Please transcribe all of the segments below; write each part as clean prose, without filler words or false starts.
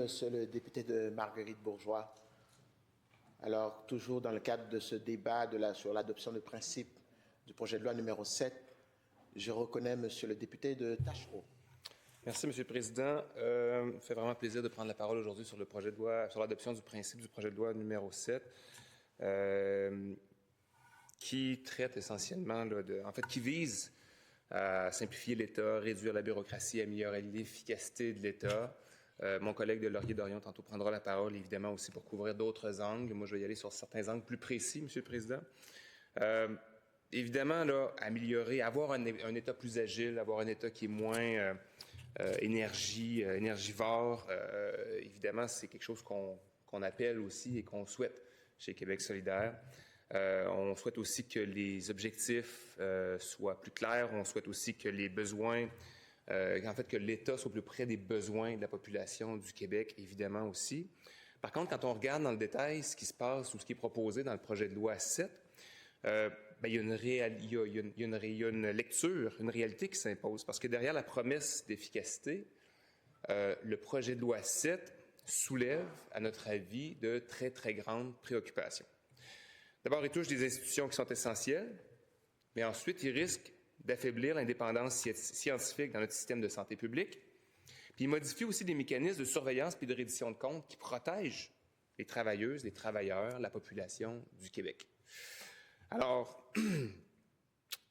Monsieur le député de Marguerite Bourgeois. Alors, toujours dans le cadre de ce débat sur l'adoption de principe du projet de loi numéro 7, je reconnais Monsieur le député de Tachereau. Merci, Monsieur le Président. Ça fait vraiment plaisir de prendre la parole aujourd'hui sur le projet de loi, sur l'adoption du principe du projet de loi numéro 7, qui traite essentiellement, qui vise à simplifier l'État, réduire la bureaucratie, améliorer l'efficacité de l'État. Mon collègue de Laurier-Dorion tantôt prendra la parole, évidemment, aussi pour couvrir d'autres angles. Moi, je vais y aller sur certains angles plus précis, Monsieur le Président. Évidemment, là, améliorer, avoir un État plus agile, avoir un État qui est moins énergivore, évidemment, c'est quelque chose qu'on appelle aussi et qu'on souhaite chez Québec solidaire. On souhaite aussi que les objectifs soient plus clairs. On souhaite aussi que les besoins, que l'État soit plus près des besoins de la population du Québec, évidemment aussi. Par contre, quand on regarde dans le détail ce qui se passe ou ce qui est proposé dans le projet de loi 7, il y a une lecture, une réalité qui s'impose. Parce que derrière la promesse d'efficacité, le projet de loi 7 soulève, à notre avis, de très, très grandes préoccupations. D'abord, il touche des institutions qui sont essentielles, mais ensuite, il risque d'affaiblir l'indépendance scientifique dans notre système de santé publique. Puis il modifie aussi des mécanismes de surveillance puis de reddition de comptes qui protègent les travailleuses, les travailleurs, la population du Québec. Alors,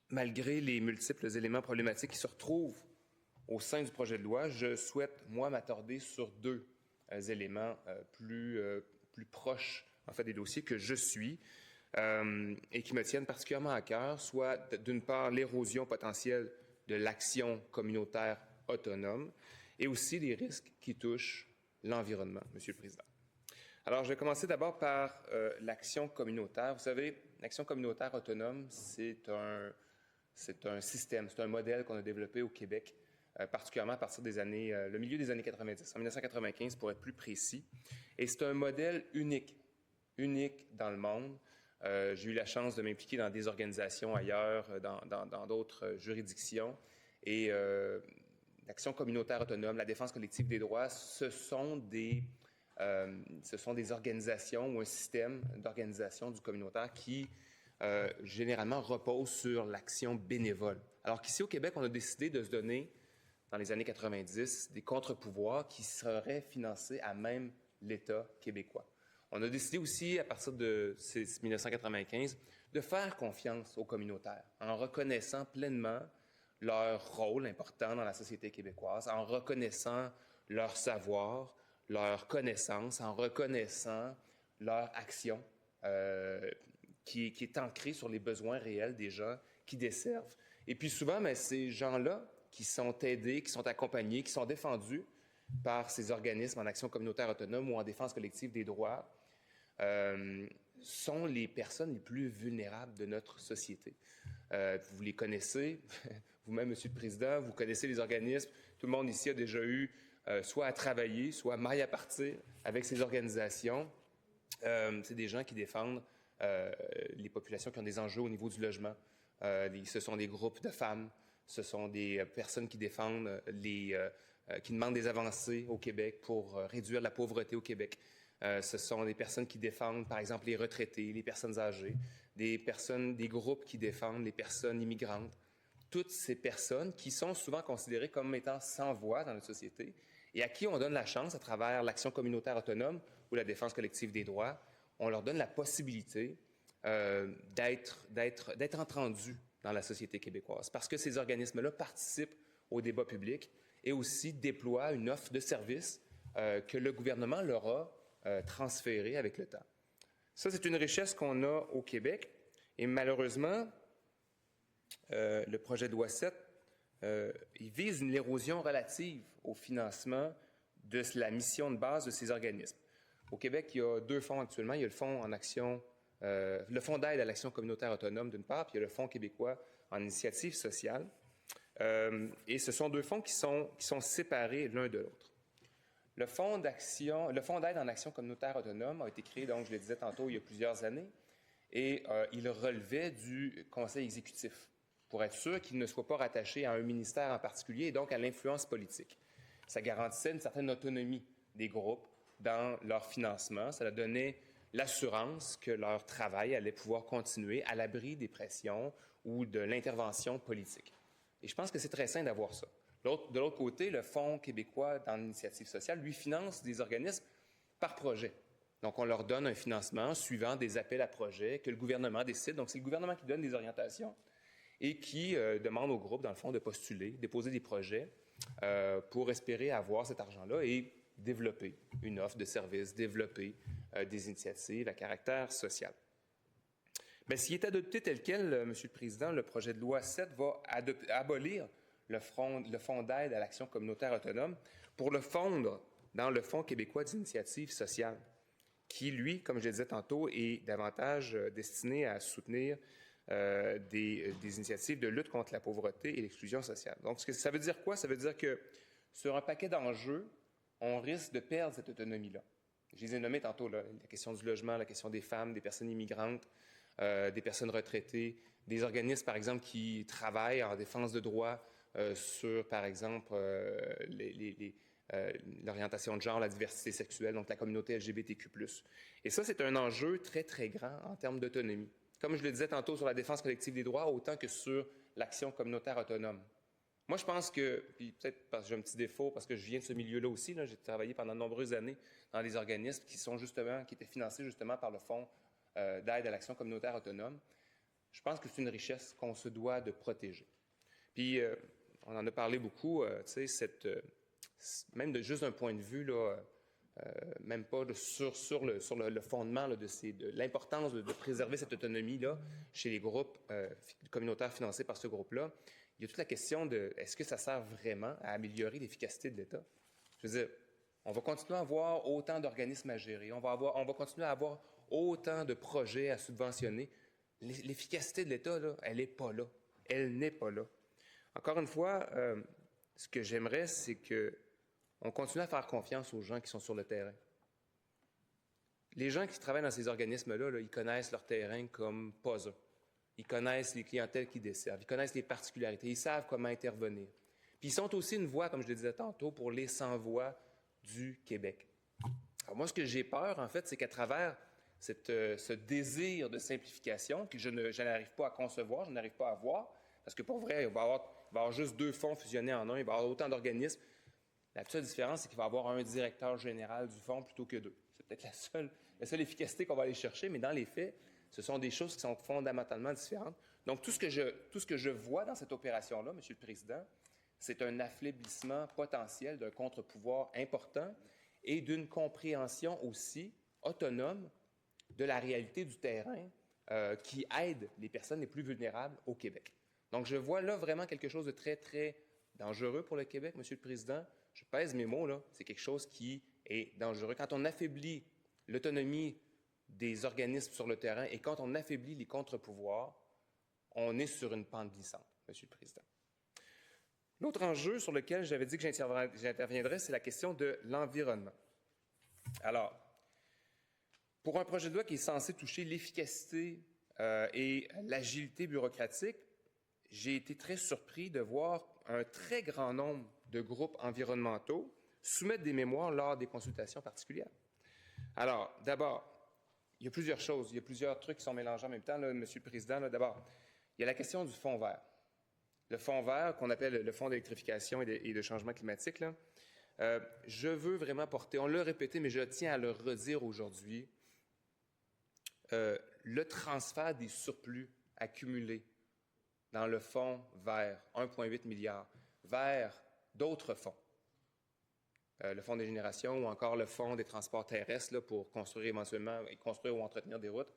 malgré les multiples éléments problématiques qui se retrouvent au sein du projet de loi, je souhaite, moi, m'attarder sur deux éléments plus proches, en fait, des dossiers que je suis et qui me tiennent particulièrement à cœur, soit, d'une part, l'érosion potentielle de l'action communautaire autonome et aussi les risques qui touchent l'environnement, Monsieur le Président. Alors, je vais commencer d'abord par l'action communautaire. Vous savez, l'action communautaire autonome, c'est un système, c'est un modèle qu'on a développé au Québec, particulièrement à partir des années, le milieu des années 90, en 1995 pour être plus précis. Et c'est un modèle unique dans le monde. J'ai eu la chance de m'impliquer dans des organisations ailleurs, dans d'autres juridictions. Et l'action communautaire autonome, la défense collective des droits, ce sont des organisations ou un système d'organisation du communautaire qui, généralement, repose sur l'action bénévole. Alors qu'ici, au Québec, on a décidé de se donner, dans les années 90, des contre-pouvoirs qui seraient financés à même l'État québécois. On a décidé aussi, à partir de 1995, de faire confiance aux communautaires en reconnaissant pleinement leur rôle important dans la société québécoise, en reconnaissant leur savoir, leur connaissance, en reconnaissant leur action qui est ancrée sur les besoins réels des gens qui desservent. Et puis souvent, ces gens-là qui sont aidés, qui sont accompagnés, qui sont défendus par ces organismes en action communautaire autonome ou en défense collective des droits, sont les personnes les plus vulnérables de notre société. Vous les connaissez, vous-même, Monsieur le Président, vous connaissez les organismes. Tout le monde ici a déjà eu soit à travailler, soit maille à partir avec ces organisations. C'est des gens qui défendent les populations qui ont des enjeux au niveau du logement. Ce sont des groupes de femmes, ce sont des personnes qui défendent qui demandent des avancées au Québec pour réduire la pauvreté au Québec. Ce sont des personnes qui défendent, par exemple, les retraités, les personnes âgées, des groupes qui défendent les personnes immigrantes. Toutes ces personnes qui sont souvent considérées comme étant sans voix dans notre société et à qui on donne la chance, à travers l'action communautaire autonome ou la défense collective des droits, on leur donne la possibilité d'être entendus dans la société québécoise. Parce que ces organismes-là participent au débat public et aussi déploient une offre de services que le gouvernement leur a transféré avec le temps. Ça, c'est une richesse qu'on a au Québec. Et malheureusement, le projet de loi 7, il vise une érosion relative au financement de la mission de base de ces organismes. Au Québec, il y a deux fonds actuellement. Il y a le fonds le fonds d'aide à l'action communautaire autonome d'une part, puis il y a le fonds québécois en initiative sociale. Et ce sont deux fonds qui sont séparés l'un de l'autre. Le fonds d'aide en action communautaire autonome a été créé, donc je le disais tantôt, il y a plusieurs années, et il relevait du conseil exécutif pour être sûr qu'il ne soit pas rattaché à un ministère en particulier et donc à l'influence politique. Ça garantissait une certaine autonomie des groupes dans leur financement. Ça leur donnait l'assurance que leur travail allait pouvoir continuer à l'abri des pressions ou de l'intervention politique. Et je pense que c'est très sain d'avoir ça. De l'autre côté, le Fonds québécois dans l'initiative sociale, lui, finance des organismes par projet. Donc, on leur donne un financement suivant des appels à projets que le gouvernement décide. Donc, c'est le gouvernement qui donne des orientations et qui demande au groupe, dans le fond, de postuler, déposer des projets pour espérer avoir cet argent-là et développer une offre de services, développer des initiatives à caractère social. Mais s'il est adopté tel quel, Monsieur le Président, le projet de loi 7 va abolir le Fonds d'aide à l'action communautaire autonome pour le fondre dans le Fonds québécois d'initiative sociale, qui, lui, comme je le disais tantôt, est davantage destiné à soutenir des initiatives de lutte contre la pauvreté et l'exclusion sociale. Donc, ça veut dire quoi? Ça veut dire que sur un paquet d'enjeux, on risque de perdre cette autonomie-là. Je les ai nommés tantôt, là, la question du logement, la question des femmes, des personnes immigrantes, des personnes retraitées, des organismes, par exemple, qui travaillent en défense de droits sur, par exemple, l'orientation de genre, la diversité sexuelle, donc la communauté LGBTQ+. Et ça, c'est un enjeu très, très grand en termes d'autonomie. Comme je le disais tantôt sur la défense collective des droits, autant que sur l'action communautaire autonome. Moi, je pense que, puis peut-être parce que j'ai un petit défaut, parce que je viens de ce milieu-là aussi, là, j'ai travaillé pendant de nombreuses années dans des organismes qui étaient financés justement par le Fonds d'aide à l'action communautaire autonome. Je pense que c'est une richesse qu'on se doit de protéger. Puis, on en a parlé beaucoup, tu sais, même de juste d'un point de vue, là, même pas sur le fondement là, de l'importance de préserver cette autonomie-là chez les groupes communautaires financés par ce groupe-là. Il y a toute la question de est-ce que ça sert vraiment à améliorer l'efficacité de l'État? Je veux dire, on va continuer à avoir autant d'organismes à gérer, on va continuer à avoir autant de projets à subventionner. L'efficacité de l'État, là, elle n'est pas là. Elle n'est pas là. Encore une fois, ce que j'aimerais, c'est qu'on continue à faire confiance aux gens qui sont sur le terrain. Les gens qui travaillent dans ces organismes-là, là, ils connaissent leur terrain comme pas un. Ils connaissent les clientèles qu'ils desservent, ils connaissent les particularités, ils savent comment intervenir. Puis ils sont aussi une voix, comme je le disais tantôt, pour les sans-voix du Québec. Alors moi, ce que j'ai peur, en fait, c'est qu'à travers ce désir de simplification que je n'arrive pas à concevoir, je n'arrive pas à voir, parce que pour vrai, il va y avoir juste 2 fonds fusionnés en un, il va y avoir autant d'organismes. La seule différence, c'est qu'il va y avoir un directeur général du fonds plutôt que 2. C'est peut-être la seule efficacité qu'on va aller chercher, mais dans les faits, ce sont des choses qui sont fondamentalement différentes. Donc, tout ce que je vois dans cette opération-là, Monsieur le Président, c'est un affaiblissement potentiel d'un contre-pouvoir important et d'une compréhension aussi autonome de la réalité du terrain qui aide les personnes les plus vulnérables au Québec. Donc, je vois là vraiment quelque chose de très, très dangereux pour le Québec, Monsieur le Président. Je pèse mes mots, là. C'est quelque chose qui est dangereux. Quand on affaiblit l'autonomie des organismes sur le terrain et quand on affaiblit les contre-pouvoirs, on est sur une pente glissante, Monsieur le Président. L'autre enjeu sur lequel j'avais dit que j'interviendrais, c'est la question de l'environnement. Alors, pour un projet de loi qui est censé toucher l'efficacité et l'agilité bureaucratique, j'ai été très surpris de voir un très grand nombre de groupes environnementaux soumettre des mémoires lors des consultations particulières. Alors, d'abord, il y a plusieurs choses, il y a plusieurs trucs qui sont mélangés en même temps, là, Monsieur le Président. Là, d'abord, il y a la question du fonds vert. Le fonds vert, qu'on appelle le fonds d'électrification et de changement climatique, là, je veux vraiment porter, on l'a répété, mais je tiens à le redire aujourd'hui, le transfert des surplus accumulés dans le fonds vert, 1,8 milliard, vers d'autres fonds. Le fonds des générations ou encore le fonds des transports terrestres là, pour construire ou entretenir des routes,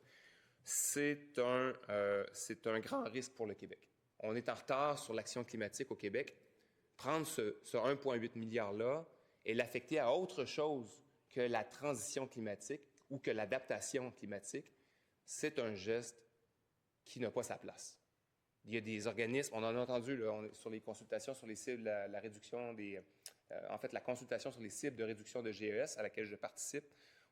c'est un grand risque pour le Québec. On est en retard sur l'action climatique au Québec. Prendre ce 1,8 milliard-là et l'affecter à autre chose que la transition climatique ou que l'adaptation climatique, c'est un geste qui n'a pas sa place. Il y a des organismes, on en a entendu là, sur les consultations sur les cibles, la réduction des... la consultation sur les cibles de réduction de GES à laquelle je participe,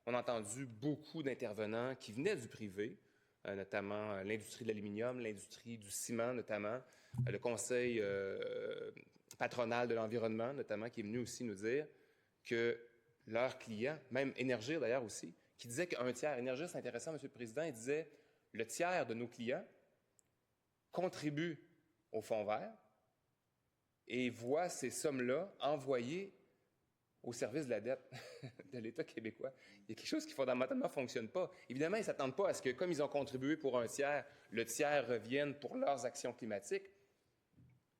on a entendu beaucoup d'intervenants qui venaient du privé, notamment l'industrie de l'aluminium, l'industrie du ciment notamment, le conseil patronal de l'environnement notamment, qui est venu aussi nous dire que leurs clients, même Énergir d'ailleurs aussi, qui disait qu'un tiers, Énergir, c'est intéressant, M. le Président, il disait le tiers de nos clients contribuent au Fonds vert et voient ces sommes-là envoyées au service de la dette de l'État québécois. Il y a quelque chose qui fondamentalement ne fonctionne pas. Évidemment, ils ne s'attendent pas à ce que, comme ils ont contribué pour un tiers, le tiers revienne pour leurs actions climatiques,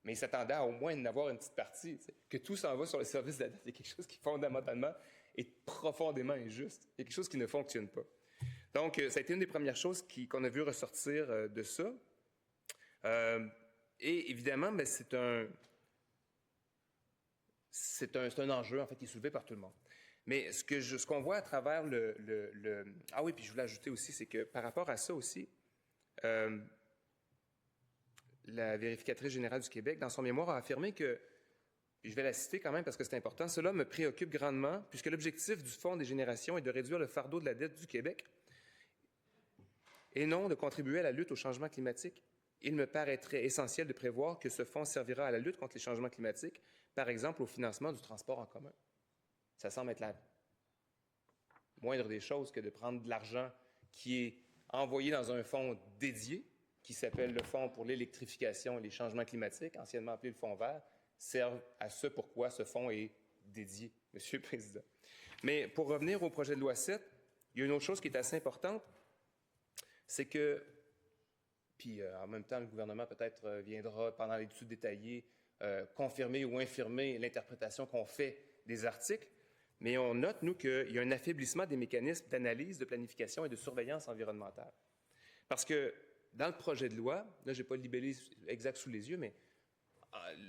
mais ils s'attendaient à au moins d'avoir une petite partie, que tout s'en va sur le service de la dette. Il y a quelque chose qui fondamentalement est profondément injuste. Il y a quelque chose qui ne fonctionne pas. Donc, ça a été une des premières choses qu'on a vu ressortir de ça. Et évidemment, bien, c'est un enjeu, en fait, qui est soulevé par tout le monde. Mais ce qu'on voit à travers Ah oui, puis je voulais ajouter aussi, c'est que par rapport à ça aussi, la vérificatrice générale du Québec, dans son mémoire, a affirmé que, puis je vais la citer quand même parce que c'est important, cela me préoccupe grandement puisque l'objectif du Fonds des générations est de réduire le fardeau de la dette du Québec et non de contribuer à la lutte au changement climatique. Il me paraîtrait essentiel de prévoir que ce fonds servira à la lutte contre les changements climatiques, par exemple au financement du transport en commun. Ça semble être la moindre des choses que de prendre de l'argent qui est envoyé dans un fonds dédié, qui s'appelle le Fonds pour l'électrification et les changements climatiques, anciennement appelé le Fonds vert, serve à ce pourquoi ce fonds est dédié, Monsieur le Président. Mais pour revenir au projet de loi 7, il y a une autre chose qui est assez importante, c'est que, puis en même temps, le gouvernement peut-être viendra, pendant l'étude détaillée, confirmer ou infirmer l'interprétation qu'on fait des articles, mais on note, nous, qu'il y a un affaiblissement des mécanismes d'analyse, de planification et de surveillance environnementale. Parce que dans le projet de loi, là, je n'ai pas le libellé exact sous les yeux, mais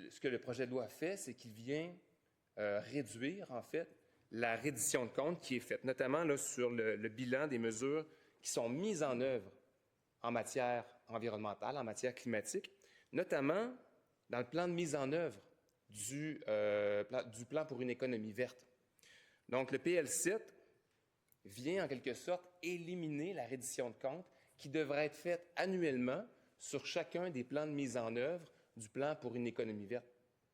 ce que le projet de loi fait, c'est qu'il vient réduire, en fait, la reddition de comptes qui est faite, notamment là, sur le bilan des mesures qui sont mises en œuvre en matière environnementale, en matière climatique, notamment dans le plan de mise en œuvre du plan pour une économie verte. Donc, le PL7 vient en quelque sorte éliminer la reddition de comptes qui devrait être faite annuellement sur chacun des plans de mise en œuvre du plan pour une économie verte.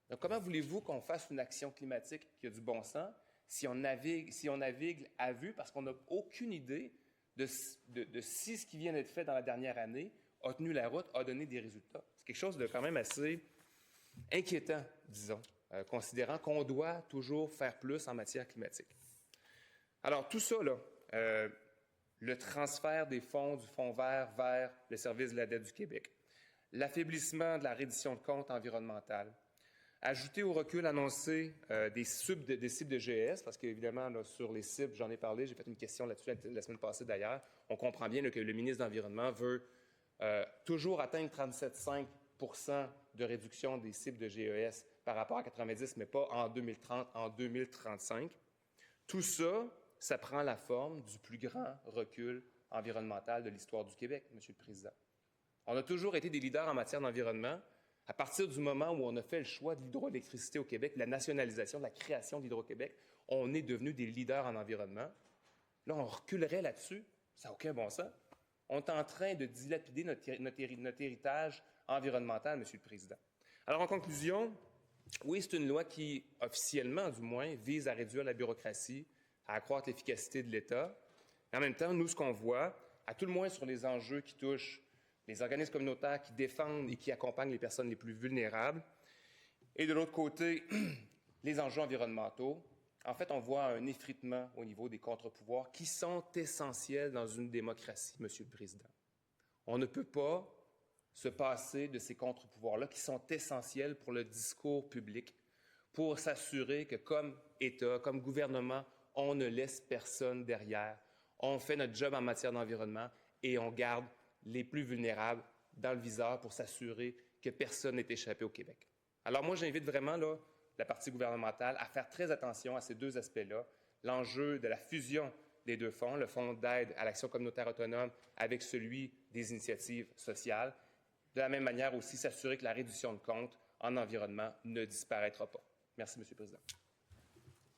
Donc, comment voulez-vous qu'on fasse une action climatique qui a du bon sens si on navigue à vue parce qu'on n'a aucune idée de si ce qui vient d'être fait dans la dernière année a tenu la route, a donné des résultats? C'est quelque chose de quand même assez inquiétant, disons, considérant qu'on doit toujours faire plus en matière climatique. Alors, tout ça, là, le transfert des fonds du Fonds vert vers le service de la dette du Québec, l'affaiblissement de la reddition de comptes environnementale, ajouter au recul annoncé des cibles de GES, parce qu'évidemment, là, sur les cibles, j'en ai parlé, j'ai fait une question là-dessus la semaine passée d'ailleurs, on comprend bien là, que le ministre de l'Environnement veut toujours atteindre 37,5 % de réduction des cibles de GES par rapport à 90, mais pas en 2030, en 2035. Tout ça, ça prend la forme du plus grand recul environnemental de l'histoire du Québec, M. le Président. On a toujours été des leaders en matière d'environnement. À partir du moment où on a fait le choix de l'hydroélectricité au Québec, la nationalisation, de la création d'Hydro-Québec, on est devenus des leaders en environnement. Là, on reculerait là-dessus. Ça n'a aucun bon sens. On est en train de dilapider notre héritage environnemental, M. le Président. Alors, en conclusion, oui, c'est une loi qui, officiellement du moins, vise à réduire la bureaucratie, à accroître l'efficacité de l'État. En même temps, nous, ce qu'on voit, à tout le moins sur les enjeux qui touchent les organismes communautaires qui défendent et qui accompagnent les personnes les plus vulnérables, et de l'autre côté, les enjeux environnementaux, en fait, on voit un effritement au niveau des contre-pouvoirs qui sont essentiels dans une démocratie, M. le Président. On ne peut pas se passer de ces contre-pouvoirs-là qui sont essentiels pour le discours public, pour s'assurer que comme État, comme gouvernement, on ne laisse personne derrière. On fait notre job en matière d'environnement et on garde les plus vulnérables dans le viseur pour s'assurer que personne n'est échappé au Québec. Alors moi, j'invite vraiment là, la partie gouvernementale à faire très attention à ces deux aspects-là. L'enjeu de la fusion des deux fonds, le fonds d'aide à l'action communautaire autonome avec celui des initiatives sociales. De la même manière aussi, s'assurer que la réduction de comptes en environnement ne disparaîtra pas. Merci, M. le Président.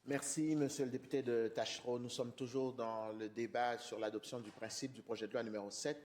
Merci, Monsieur le député de Tachereau. Nous sommes toujours dans le débat sur l'adoption du principe du projet de loi numéro 7.